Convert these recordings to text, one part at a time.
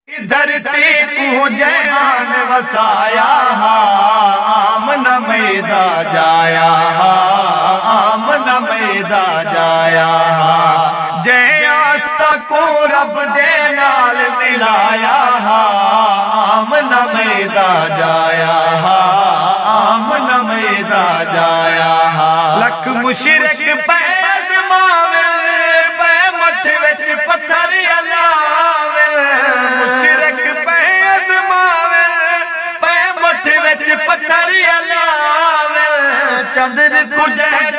دھرتی کو جہان وسایا آمنہ میدا جایا آمنہ میدا جایا جے آستہ کو رب دے نال ملایا آمنہ میدا جایا آمنہ میدا جایا لکھ مشرک پید ماوے پے مٹھ وچ پتھر علاوے مشرک پید ماوے پے مٹھ وچ پتھر علاوے چندر کجھے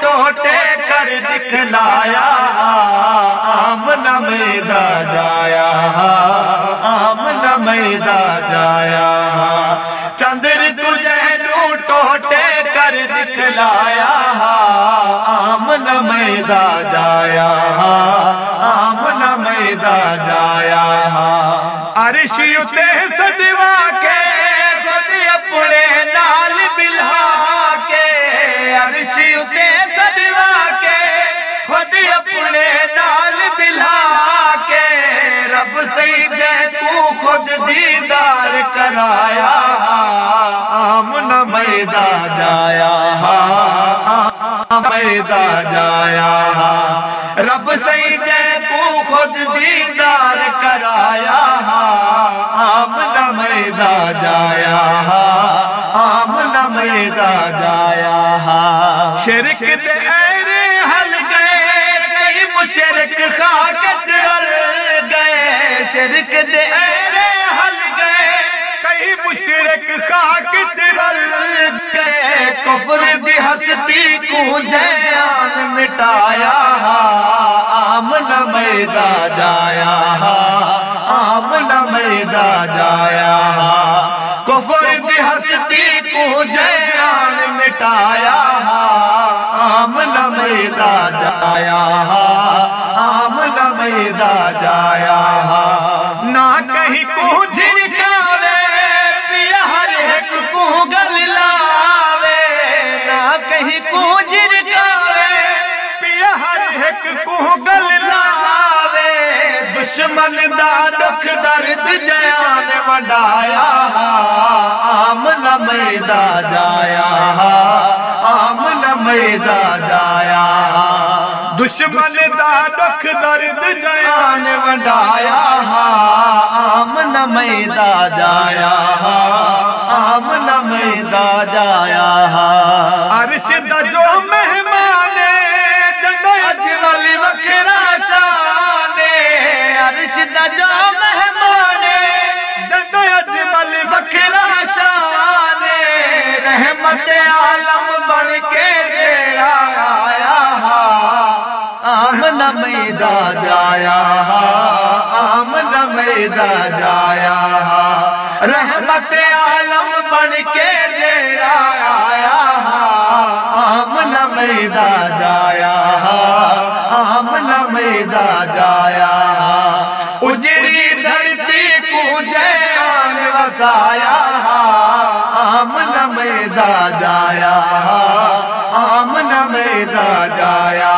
ٹوٹے کر دکھلایا آمنہ میدا جایا آمنہ میدا جایا چندر تجھے ٹوٹے کر دکھلایا آمنہ میدا جایا آمنہ میدا جایا عرش اتے سجوا کے خود اپنے نال ملا کے عرش اتے سجوا کے خود اپنے نال ملا کے رب سجدے کو خود دیدار کرایا آمنہ میدا جایا میدا جایا رب سجدے کو خود دیدار کرایا آمنہ میدا جایا آمنہ میدا جایا شرک دے ایرے حل گئے کئی مشرک خاکت رل گئے شرک دے ایرے حل گئے کئی مشرک خاکت رل گئے کفر دی ہستی کو جیان مٹایا آمنہ میدا جایا آمنہ میدا جایا کفر دی ہستی کو جیان مٹایا آمنہ میدا جایا آمنہ میدا جایا نہ کہیں کو جھنکاوے پیا ہر ایک کو گل لاوے نہ کہیں کو جھنکاوے پیا ہر ایک کو گل لاوے دشمن دا دکھ درد جیان وڈایا آمنہ میدا جایا آمنہ میدا جایا دشمن دا دکھ درد جیان وڈایا آمنہ میدا جایا آمنہ میدا جایا عرش دا جو مہمان جدو اجمل وکھرا شان عرش دا جو مہمان جدو اجمل وکھرا شان رحمت عالم بن کے جیڑا آیا آمنہ میدا جایا آمنہ میدا جایا رحمت عالم بن کے جیڑا آیا آمنہ میدا جایا آمنہ میدا جایا اجڑی دھرتی کو جیان وسایا آمنہ میدا جایا آمنہ میدا جایا